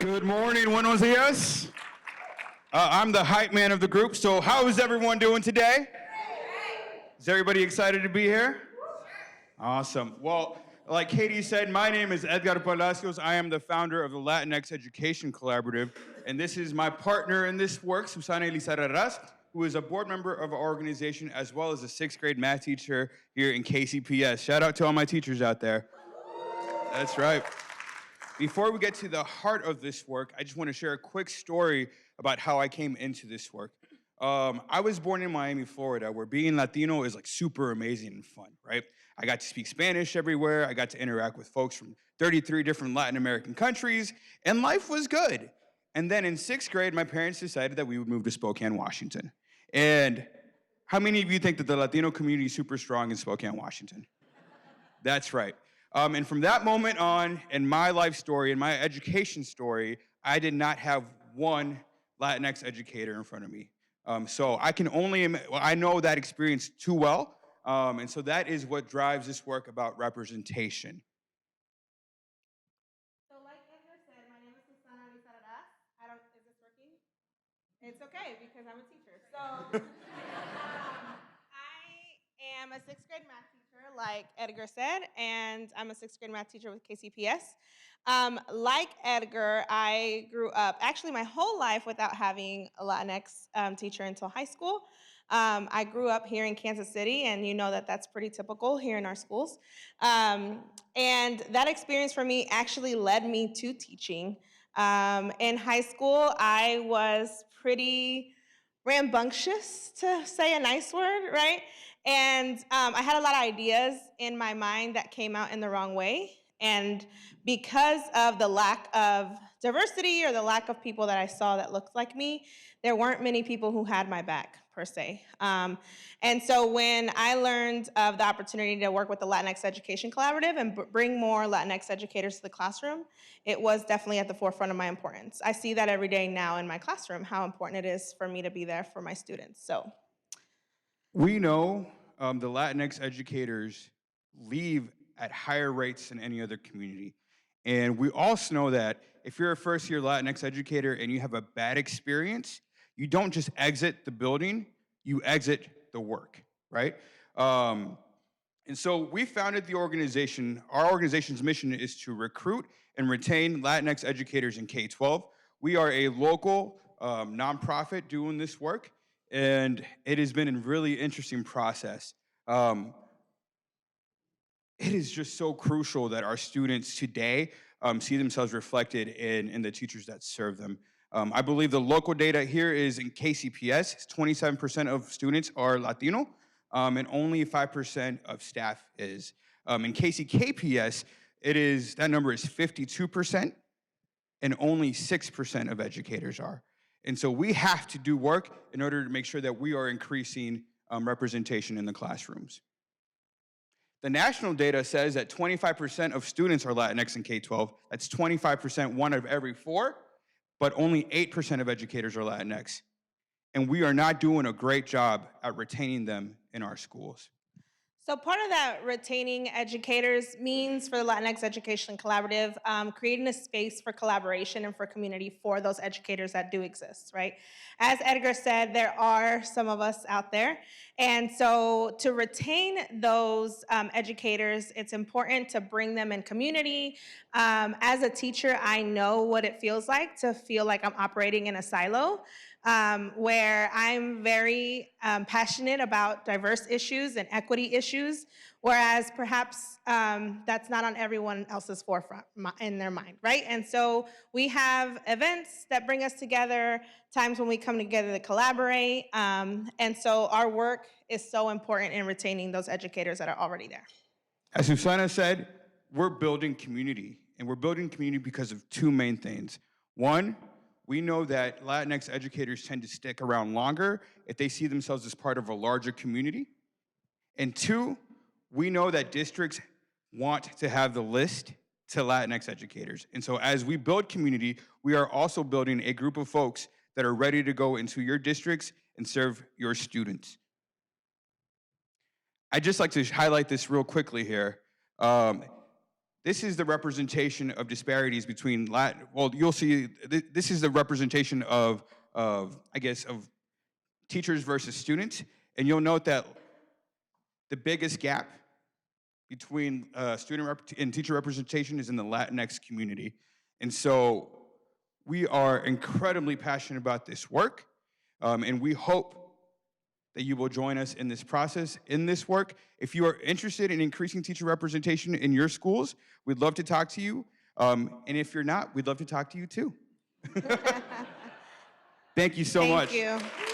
Good morning, buenos dias. I'm the hype man of the group, so how is everyone doing today? Is everybody excited to be here? Awesome. Well, like Katie said, my name is Edgar Palacios. I am the founder of the Latinx Education Collaborative, and this is my partner in this work, Susana Elizarraz, who is a board member of our organization as well as a sixth grade math teacher here in KCPS. Shout out to all my teachers out there. That's right. Before we get to the heart of this work, I just want to share a quick story about how I came into this work. I was born in Miami, Florida, where being Latino is like super amazing and fun, right? I got to speak Spanish everywhere. I got to interact with folks from 33 different Latin American countries, and life was good. And then in sixth grade, my parents decided that we would move to Spokane, Washington. And how many of you think that the Latino community is super strong in Spokane, Washington? That's right. And from that moment on, in my life story, in my education story, I did not have one Latinx educator in front of me. So I can only, I know that experience too well. And so that is what drives this work about representation. So like Edgar said, my name is Susana Elizarraz. Is this working? It's okay because I'm a teacher. So I am a sixth grade math teacher, like Edgar said, and I'm a sixth grade math teacher with KCPS. Like Edgar, I grew up actually my whole life without having a Latinx teacher until high school. I grew up here in Kansas City, and you know that that's pretty typical here in our schools. And that experience for me actually led me to teaching. In high school, I was pretty rambunctious, to say a nice word, right? And I had a lot of ideas in my mind that came out in the wrong way. And because of the lack of diversity or the lack of people that I saw that looked like me, there weren't many people who had my back, per se. And so when I learned of the opportunity to work with the Latinx Education Collaborative and bring more Latinx educators to the classroom, it was definitely at the forefront of my importance. I see that every day now in my classroom, how important it is for me to be there for my students. So We know the Latinx educators leave at higher rates than any other community. And we also know that if you're a first year Latinx educator and you have a bad experience, you don't just exit the building, you exit the work, right? And so we founded the organization. Our organization's mission is to recruit and retain Latinx educators in K-12. We are a local nonprofit doing this work, and it has been a really interesting process. It is just so crucial that our students today see themselves reflected in the teachers that serve them. I believe the local data here is in KCPS, 27% of students are Latino, and only 5% of staff is. In KCKPS, that number is 52%, and only 6% of educators are. And so we have to do work in order to make sure that we are increasing representation in the classrooms. The national data says that 25% of students are Latinx in K-12. That's 25%, one of every four, but only 8% of educators are Latinx. And we are not doing a great job at retaining them in our schools. So part of that retaining educators means for the Latinx Education Collaborative, creating a space for collaboration and for community for those educators that do exist, right? As Edgar said, there are some of us out there. And so to retain those educators, it's important to bring them in community. As a teacher, I know what it feels like to feel like I'm operating in a silo. Where I'm very passionate about diverse issues and equity issues, whereas perhaps that's not on everyone else's forefront in their mind, right? And so we have events that bring us together, times when we come together to collaborate, and so our work is so important in retaining those educators that are already there. As Susana said, we're building community, and we're building community because of two main things. One, we know that Latinx educators tend to stick around longer if they see themselves as part of a larger community. And two, we know that districts want to have the list to Latinx educators. And so as we build community, we are also building a group of folks that are ready to go into your districts and serve your students. I'd just like to highlight this real quickly here. this is the representation of disparities between well, you'll see, this is the representation of I guess, of teachers versus students. And you'll note that the biggest gap between student and teacher representation is in the Latinx community. And so we are incredibly passionate about this work, and we hope that you will join us in this process, in this work. If you are interested in increasing teacher representation in your schools, we'd love to talk to you. And if you're not, we'd love to talk to you too. Thank you so much. Thank you.